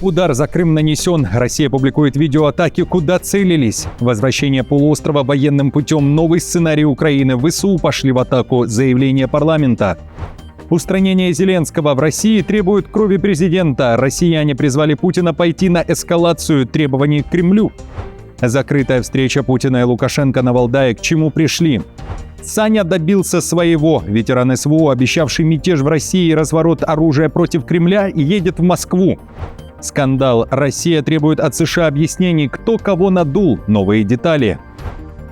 Удар за Крым нанесен. Россия публикует видеоатаки, куда целились. Возвращение полуострова военным путем. Новый сценарий Украины. ВСУ пошли в атаку. Заявление парламента. Устранение Зеленского в России требует крови президента. Россияне призвали Путина пойти на эскалацию требований к Кремлю. Закрытая встреча Путина и Лукашенко на Валдае. К чему пришли? Саня добился своего. Ветеран СВО, обещавший мятеж в России и разворот оружия против Кремля, едет в Москву. Скандал. Россия требует от США объяснений, кто кого надул. Новые детали.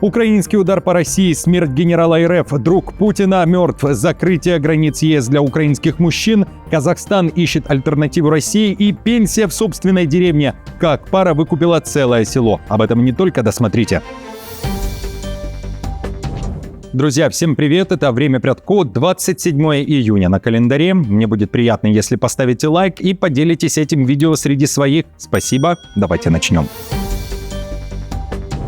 Украинский удар по России. Смерть генерала РФ. Друг Путина мертв. Закрытие границ ЕС для украинских мужчин. Казахстан ищет альтернативу России. И пенсия в собственной деревне. Как пара выкупила целое село. Об этом не только досмотрите. Друзья, всем привет! Это «Время Прядко», 27 июня на календаре. Мне будет приятно, если поставите лайк и поделитесь этим видео среди своих. Спасибо. Давайте начнем.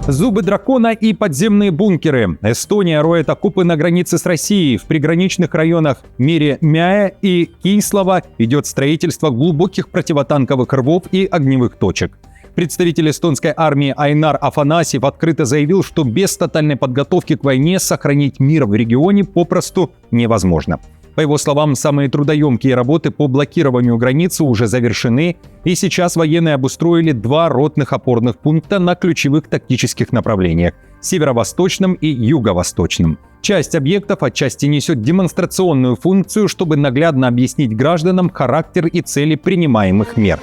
Зубы дракона и подземные бункеры. Эстония роет окопы на границе с Россией. В приграничных районах Меремяя и Кислова идет строительство глубоких противотанковых рвов и огневых точек. Представитель эстонской армии Айнар Афанасьев открыто заявил, что без тотальной подготовки к войне сохранить мир в регионе попросту невозможно. По его словам, самые трудоемкие работы по блокированию границы уже завершены, и сейчас военные обустроили 2 ротных опорных пункта на ключевых тактических направлениях – северо-восточном и юго-восточном. Часть объектов отчасти несет демонстрационную функцию, чтобы наглядно объяснить гражданам характер и цели принимаемых мер.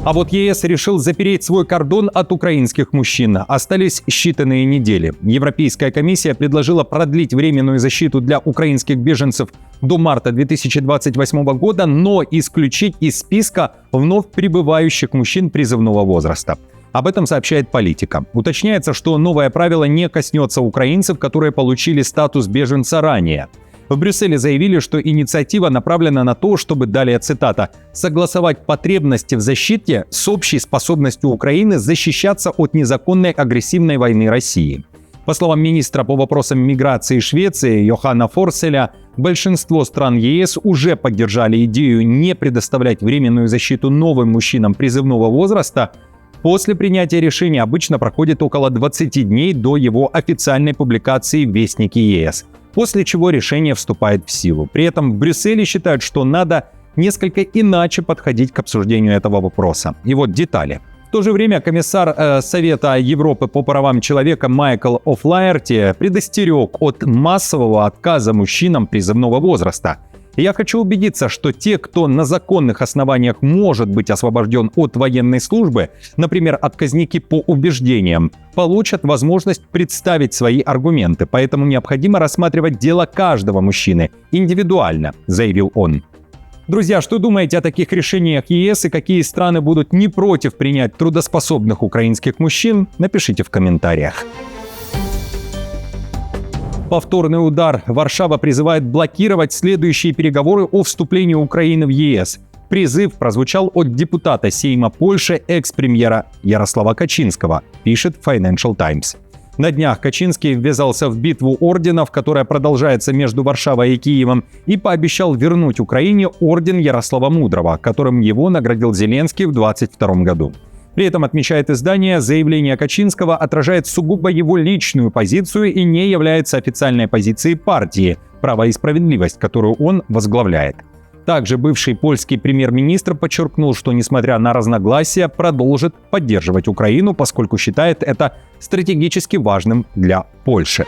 А вот ЕС решил запереть свой кордон от украинских мужчин. Остались считанные недели. Европейская комиссия предложила продлить временную защиту для украинских беженцев до марта 2028 года, но исключить из списка вновь прибывающих мужчин призывного возраста. Об этом сообщает Политика. Уточняется, что новое правило не коснется украинцев, которые получили статус беженца ранее. В Брюсселе заявили, что инициатива направлена на то, чтобы, далее цитата, «согласовать потребности в защите с общей способностью Украины защищаться от незаконной агрессивной войны России». По словам министра по вопросам миграции Швеции Йоханна Форселя, большинство стран ЕС уже поддержали идею не предоставлять временную защиту новым мужчинам призывного возраста. После принятия решения обычно проходит около 20 дней до его официальной публикации в Вестнике ЕС, после чего решение вступает в силу. При этом в Брюсселе считают, что надо несколько иначе подходить к обсуждению этого вопроса. И вот детали. В то же время комиссар Совета Европы по правам человека Майкл О'Флаерти предостерег от массового отказа мужчинам призывного возраста. Я хочу убедиться, что те, кто на законных основаниях может быть освобожден от военной службы, например, отказники по убеждениям, получат возможность представить свои аргументы. Поэтому необходимо рассматривать дело каждого мужчины индивидуально, заявил он. Друзья, что думаете о таких решениях ЕС и какие страны будут не против принять трудоспособных украинских мужчин? Напишите в комментариях. Повторный удар. Варшава призывает блокировать следующие переговоры о вступлении Украины в ЕС. Призыв прозвучал от депутата Сейма Польши, экс-премьера Ярослава Качинского, пишет Financial Times. На днях Качинский ввязался в битву орденов, которая продолжается между Варшавой и Киевом, и пообещал вернуть Украине орден Ярослава Мудрого, которым его наградил Зеленский в 2022 году. При этом, отмечает издание, заявление Качинского отражает сугубо его личную позицию и не является официальной позицией партии «Право и справедливость», которую он возглавляет. Также бывший польский премьер-министр подчеркнул, что, несмотря на разногласия, продолжит поддерживать Украину, поскольку считает это стратегически важным для Польши.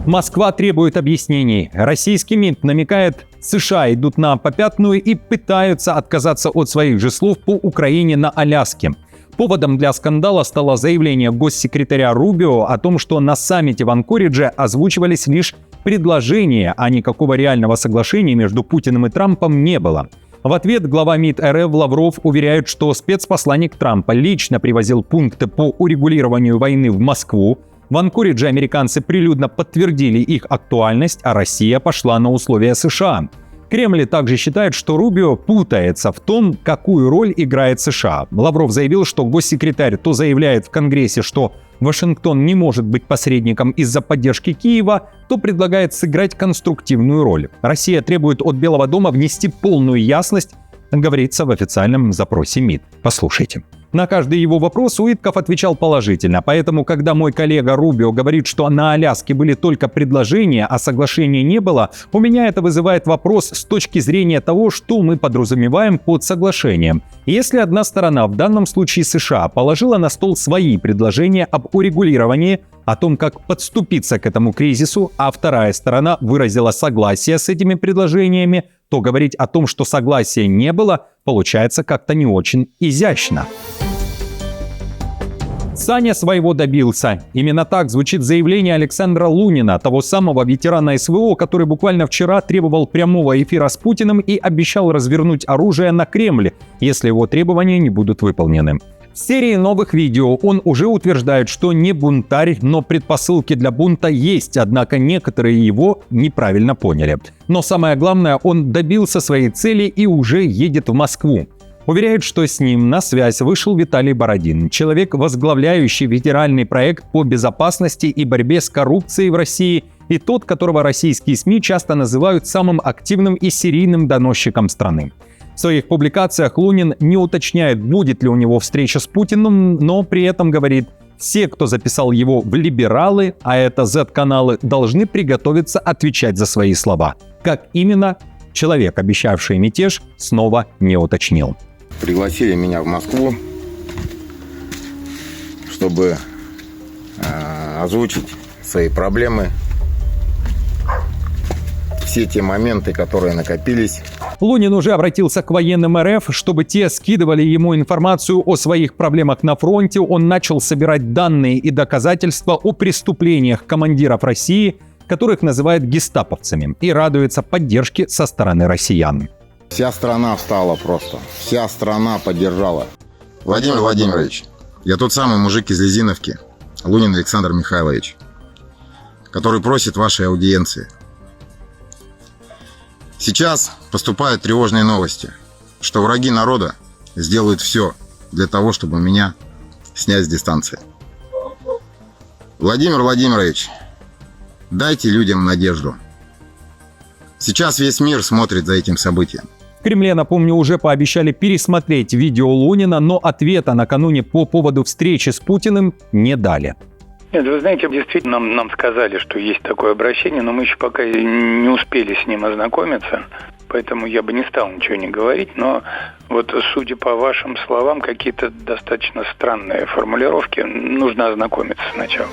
Москва требует объяснений. Российский МИД намекает, США идут на попятную и пытаются отказаться от своих же слов по Украине на Аляске. Поводом для скандала стало заявление госсекретаря Рубио о том, что на саммите в Анкоридже озвучивались лишь предложения, а никакого реального соглашения между Путиным и Трампом не было. В ответ глава МИД РФ Лавров уверяет, что спецпосланник Трампа лично привозил пункты по урегулированию войны в Москву. В Анкоридже американцы прилюдно подтвердили их актуальность, а Россия пошла на условия США. Кремль также считает, что Рубио путается в том, какую роль играет США. Лавров заявил, что госсекретарь то заявляет в Конгрессе, что Вашингтон не может быть посредником из-за поддержки Киева, то предлагает сыграть конструктивную роль. Россия требует от Белого дома внести полную ясность, говорится в официальном запросе МИД. Послушайте. На каждый его вопрос Уитков отвечал положительно, поэтому, когда мой коллега Рубио говорит, что на Аляске были только предложения, а соглашения не было, у меня это вызывает вопрос с точки зрения того, что мы подразумеваем под соглашением. Если одна сторона, в данном случае США, положила на стол свои предложения об урегулировании, о том, как подступиться к этому кризису, а вторая сторона выразила согласие с этими предложениями, то говорить о том, что согласия не было, получается как-то не очень изящно. Саня своего добился. Именно так звучит заявление Александра Лунина, того самого ветерана СВО, который буквально вчера требовал прямого эфира с Путиным и обещал развернуть оружие на Кремль, если его требования не будут выполнены. В серии новых видео он уже утверждает, что не бунтарь, но предпосылки для бунта есть, однако некоторые его неправильно поняли. Но самое главное, он добился своей цели и уже едет в Москву. Уверяют, что с ним на связь вышел Виталий Бородин, человек, возглавляющий федеральный проект по безопасности и борьбе с коррупцией в России, и тот, которого российские СМИ часто называют самым активным и серийным доносчиком страны. В своих публикациях Лунин не уточняет, будет ли у него встреча с Путиным, но при этом говорит: все, кто записал его в либералы, а это Z-каналы, должны приготовиться отвечать за свои слова. Как именно, человек, обещавший мятеж, снова не уточнил. Пригласили меня в Москву, чтобы озвучить свои проблемы, все те моменты, которые накопились. Лунин уже обратился к военным РФ, чтобы те скидывали ему информацию о своих проблемах на фронте. Он начал собирать данные и доказательства о преступлениях командиров России, которых называют гестаповцами, и радуется поддержке со стороны россиян. Вся страна встала просто, вся страна поддержала. Владимир Владимирович, я тот самый мужик из Лизиновки, Лунин Александр Михайлович, который просит вашей аудиенции. Сейчас поступают тревожные новости, что враги народа сделают все для того, чтобы меня снять с дистанции. Владимир Владимирович, дайте людям надежду. Сейчас весь мир смотрит за этим событием. В Кремле, напомню, уже пообещали пересмотреть видео Лунина, но ответа накануне по поводу встречи с Путиным не дали. Нет, вы знаете, действительно нам сказали, что есть такое обращение, но мы еще пока не успели с ним ознакомиться, поэтому я бы не стал ничего не говорить, но вот судя по вашим словам, какие-то достаточно странные формулировки, нужно ознакомиться сначала.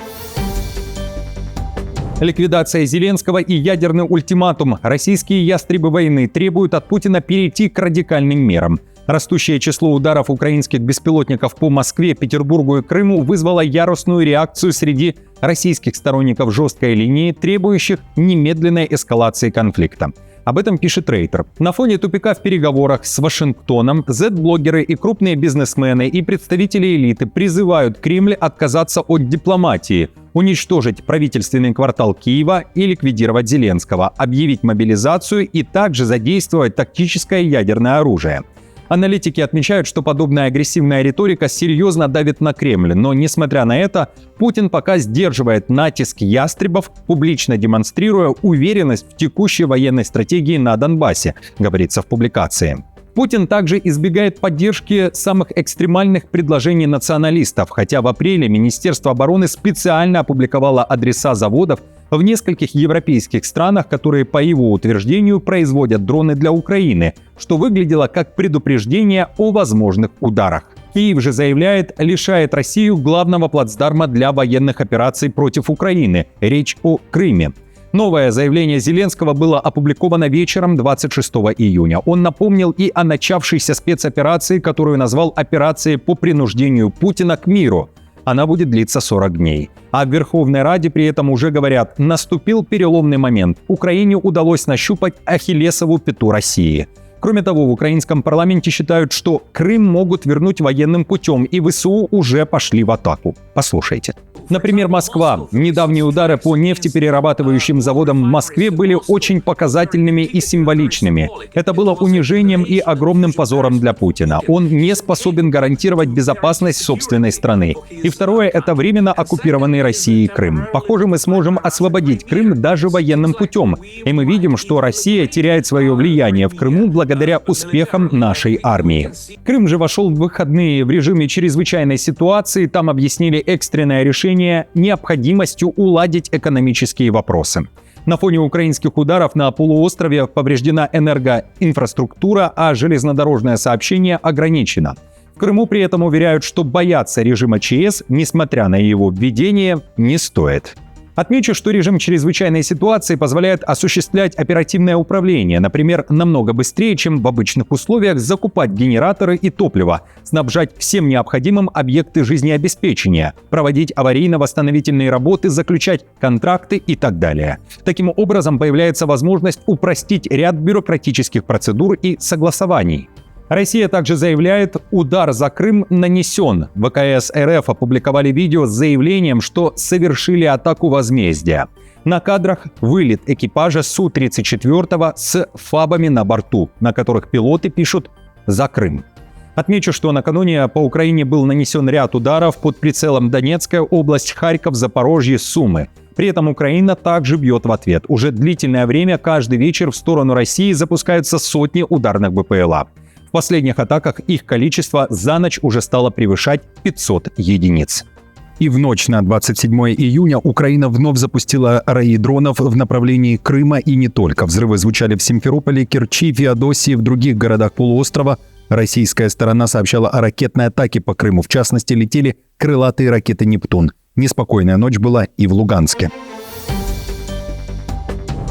Ликвидация Зеленского и ядерный ультиматум. Российские ястребы войны требуют от Путина перейти к радикальным мерам. Растущее число ударов украинских беспилотников по Москве, Петербургу и Крыму вызвало яростную реакцию среди российских сторонников жесткой линии, требующих немедленной эскалации конфликта. Об этом пишет Рейтер. На фоне тупика в переговорах с Вашингтоном Z-блогеры и крупные бизнесмены и представители элиты призывают Кремль отказаться от дипломатии, уничтожить правительственный квартал Киева и ликвидировать Зеленского, объявить мобилизацию и также задействовать тактическое ядерное оружие. Аналитики отмечают, что подобная агрессивная риторика серьезно давит на Кремль, но, несмотря на это, Путин пока сдерживает натиск ястребов, публично демонстрируя уверенность в текущей военной стратегии на Донбассе, говорится в публикации. Путин также избегает поддержки самых экстремальных предложений националистов, хотя в апреле Министерство обороны специально опубликовало адреса заводов в нескольких европейских странах, которые, по его утверждению, производят дроны для Украины, что выглядело как предупреждение о возможных ударах. Киев же заявляет, лишает Россию главного плацдарма для военных операций против Украины. Речь о Крыме. Новое заявление Зеленского было опубликовано вечером 26 июня. Он напомнил и о начавшейся спецоперации, которую назвал операцией по принуждению Путина к миру. Она будет длиться 40 дней. А в Верховной Раде при этом уже говорят, наступил переломный момент. Украине удалось нащупать ахиллесову пяту России. Кроме того, в украинском парламенте считают, что Крым могут вернуть военным путем, и ВСУ уже пошли в атаку. Послушайте. Например, Москва. Недавние удары по нефтеперерабатывающим заводам в Москве были очень показательными и символичными. Это было унижением и огромным позором для Путина. Он не способен гарантировать безопасность собственной страны. И второе – это временно оккупированный Россией Крым. Похоже, мы сможем освободить Крым даже военным путем. И мы видим, что Россия теряет свое влияние в Крыму благодаря успехам нашей армии. Крым же вошел в выходные в режиме чрезвычайной ситуации. Там объяснили экстренное решение необходимостью уладить экономические вопросы. На фоне украинских ударов на полуострове повреждена энергоинфраструктура, а железнодорожное сообщение ограничено. В Крыму при этом уверяют, что бояться режима ЧС, несмотря на его введение, не стоит. Отмечу, что режим чрезвычайной ситуации позволяет осуществлять оперативное управление, например, намного быстрее, чем в обычных условиях, закупать генераторы и топливо, снабжать всем необходимым объекты жизнеобеспечения, проводить аварийно-восстановительные работы, заключать контракты и так далее. Таким образом, появляется возможность упростить ряд бюрократических процедур и согласований. Россия также заявляет, удар за Крым нанесен. ВКС РФ опубликовали видео с заявлением, что совершили атаку возмездия. На кадрах вылет экипажа Су-34 с ФАБами на борту, на которых пилоты пишут «За Крым». Отмечу, что накануне по Украине был нанесен ряд ударов под прицелом Донецкая область, Харьков, Запорожье, Сумы. При этом Украина также бьет в ответ. Уже длительное время каждый вечер в сторону России запускаются сотни ударных БПЛА. В последних атаках их количество за ночь уже стало превышать 500 единиц. И в ночь на 27 июня Украина вновь запустила раи дронов в направлении Крыма и не только. Взрывы звучали в Симферополе, Керчи, Феодосии, в других городах полуострова. Российская сторона сообщала о ракетной атаке по Крыму. В частности, летели крылатые ракеты «Нептун». Неспокойная ночь была и в Луганске.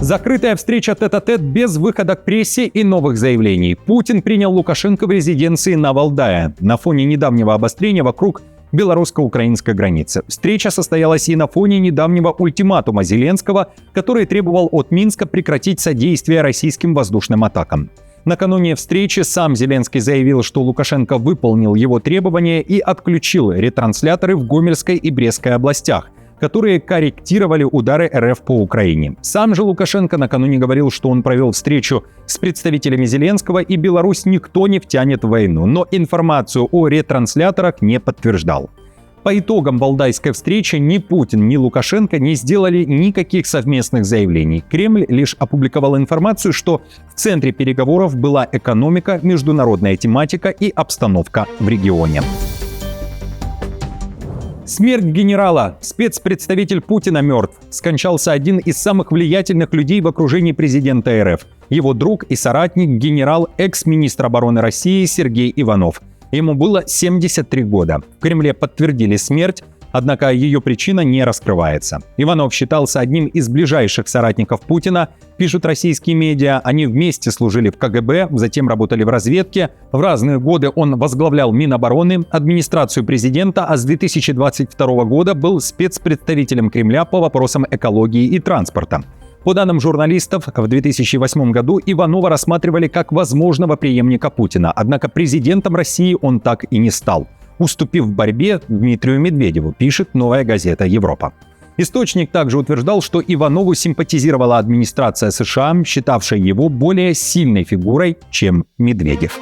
Закрытая встреча тет-а-тет без выхода к прессе и новых заявлений. Путин принял Лукашенко в резиденции на Валдае на фоне недавнего обострения вокруг белорусско-украинской границы. Встреча состоялась и на фоне недавнего ультиматума Зеленского, который требовал от Минска прекратить содействие российским воздушным атакам. Накануне встречи сам Зеленский заявил, что Лукашенко выполнил его требования и отключил ретрансляторы в Гомельской и Брестской областях, которые корректировали удары РФ по Украине. Сам же Лукашенко накануне говорил, что он провел встречу с представителями Зеленского и Беларусь никто не втянет в войну, но информацию о ретрансляторах не подтверждал. По итогам валдайской встречи ни Путин, ни Лукашенко не сделали никаких совместных заявлений. Кремль лишь опубликовал информацию, что в центре переговоров была экономика, международная тематика и обстановка в регионе. Смерть генерала. Спецпредставитель Путина мертв. Скончался один из самых влиятельных людей в окружении президента РФ. Его друг и соратник, генерал, экс-министр обороны России Сергей Иванов. Ему было 73 года. В Кремле подтвердили смерть, однако ее причина не раскрывается. Иванов считался одним из ближайших соратников Путина, пишут российские медиа. Они вместе служили в КГБ, затем работали в разведке. В разные годы он возглавлял Минобороны, администрацию президента, а с 2022 года был спецпредставителем Кремля по вопросам экологии и транспорта. По данным журналистов, в 2008 году Иванова рассматривали как возможного преемника Путина, однако президентом России он так и не стал, уступив в борьбе Дмитрию Медведеву, пишет «Новая газета Европа». Источник также утверждал, что Иванову симпатизировала администрация США, считавшая его более сильной фигурой, чем Медведев.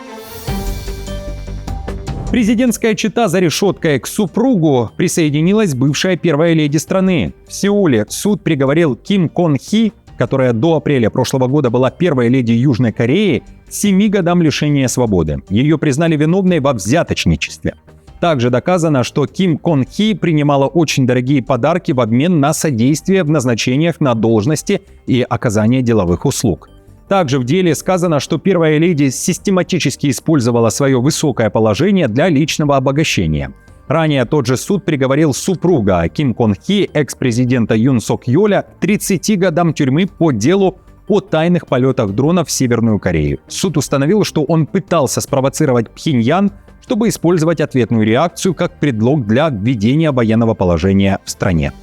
Президентская чета за решеткой. К супругу присоединилась бывшая первая леди страны. В Сеуле суд приговорил Ким Кон Хи, которая до апреля прошлого года была первой леди Южной Кореи, к 7 годам лишения свободы. Ее признали виновной во взяточничестве. Также доказано, что Ким Кон Хи принимала очень дорогие подарки в обмен на содействие в назначениях на должности и оказание деловых услуг. Также в деле сказано, что первая леди систематически использовала свое высокое положение для личного обогащения. Ранее тот же суд приговорил супруга Ким Кон Хи, экс-президента Юн Сок Йоля, к 30 годам тюрьмы по делу о тайных полетах дронов в Северную Корею. Суд установил, что он пытался спровоцировать Пхеньян, чтобы использовать ответную реакцию как предлог для введения военного положения в стране.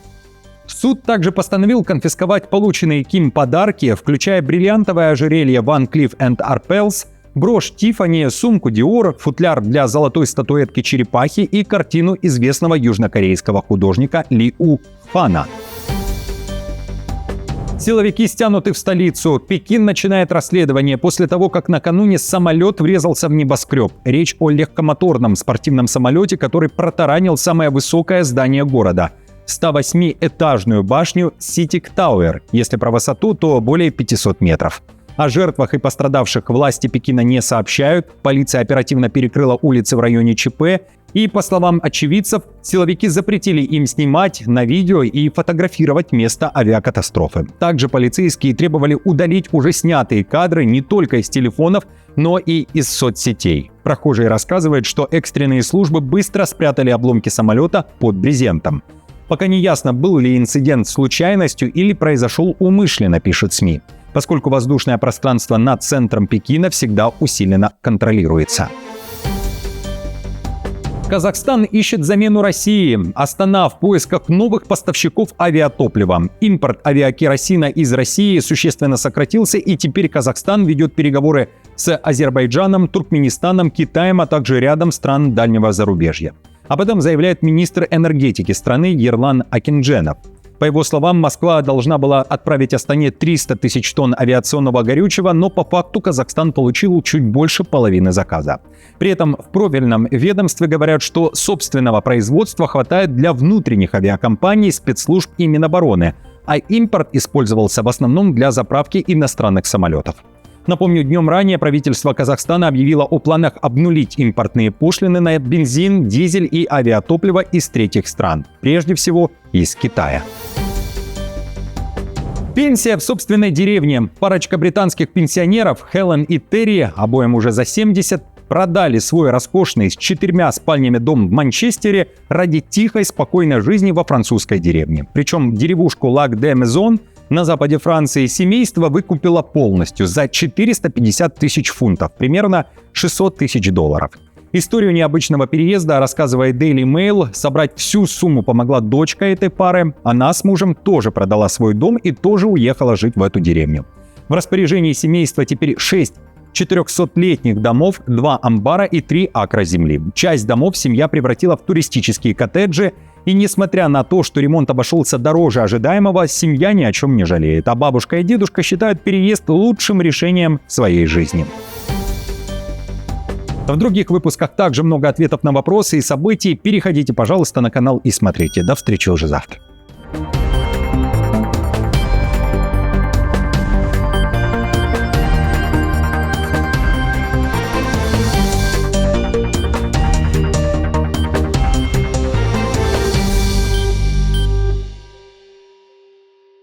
Суд также постановил конфисковать полученные Ким подарки, включая бриллиантовое ожерелье Van Cleef & Arpels, брошь Тиффани, сумку Dior, футляр для золотой статуэтки черепахи и картину известного южнокорейского художника Ли У Фана. Силовики стянуты в столицу. Пекин начинает расследование после того, как накануне самолет врезался в небоскреб. Речь о легкомоторном спортивном самолете, который протаранил самое высокое здание города – 108-этажную башню Ситик Тауэр. Если про высоту, то более 500 метров. О жертвах и пострадавших власти Пекина не сообщают. Полиция оперативно перекрыла улицы в районе ЧП. И, по словам очевидцев, силовики запретили им снимать на видео и фотографировать место авиакатастрофы. Также полицейские требовали удалить уже снятые кадры не только из телефонов, но и из соцсетей. Прохожие рассказывают, что экстренные службы быстро спрятали обломки самолета под брезентом. Пока не ясно, был ли инцидент случайностью или произошел умышленно, пишут СМИ, поскольку воздушное пространство над центром Пекина всегда усиленно контролируется. Казахстан ищет замену России. Астана в поисках новых поставщиков авиатоплива. Импорт авиакеросина из России существенно сократился, и теперь Казахстан ведет переговоры с Азербайджаном, Туркменистаном, Китаем, а также рядом стран дальнего зарубежья. Об этом заявляет министр энергетики страны Ерлан Акиндженов. По его словам, Москва должна была отправить Астане 300 тысяч тонн авиационного горючего, но по факту Казахстан получил чуть больше половины заказа. При этом в профильном ведомстве говорят, что собственного производства хватает для внутренних авиакомпаний, спецслужб и Минобороны, а импорт использовался в основном для заправки иностранных самолетов. Напомню, днем ранее правительство Казахстана объявило о планах обнулить импортные пошлины на бензин, дизель и авиатопливо из третьих стран, прежде всего из Китая. Пенсия в собственной деревне. Парочка британских пенсионеров, Хелен и Терри, обоим уже за 70, продали свой роскошный с 4 спальнями дом в Манчестере ради тихой, спокойной жизни во французской деревне. Причем деревушку Лак-де-Мезон на западе Франции семейство выкупило полностью за 450 тысяч фунтов, примерно 600 тысяч долларов. Историю необычного переезда рассказывает Daily Mail. Собрать всю сумму помогла дочка этой пары. Она с мужем тоже продала свой дом и тоже уехала жить в эту деревню. В распоряжении семейства теперь 6 400-летних домов, 2 амбара и 3 акра земли. Часть домов семья превратила в туристические коттеджи. И несмотря на то, что ремонт обошелся дороже ожидаемого, семья ни о чем не жалеет. А бабушка и дедушка считают переезд лучшим решением в своей жизни. В других выпусках также много ответов на вопросы и событий. Переходите, пожалуйста, на канал и смотрите. До встречи уже завтра.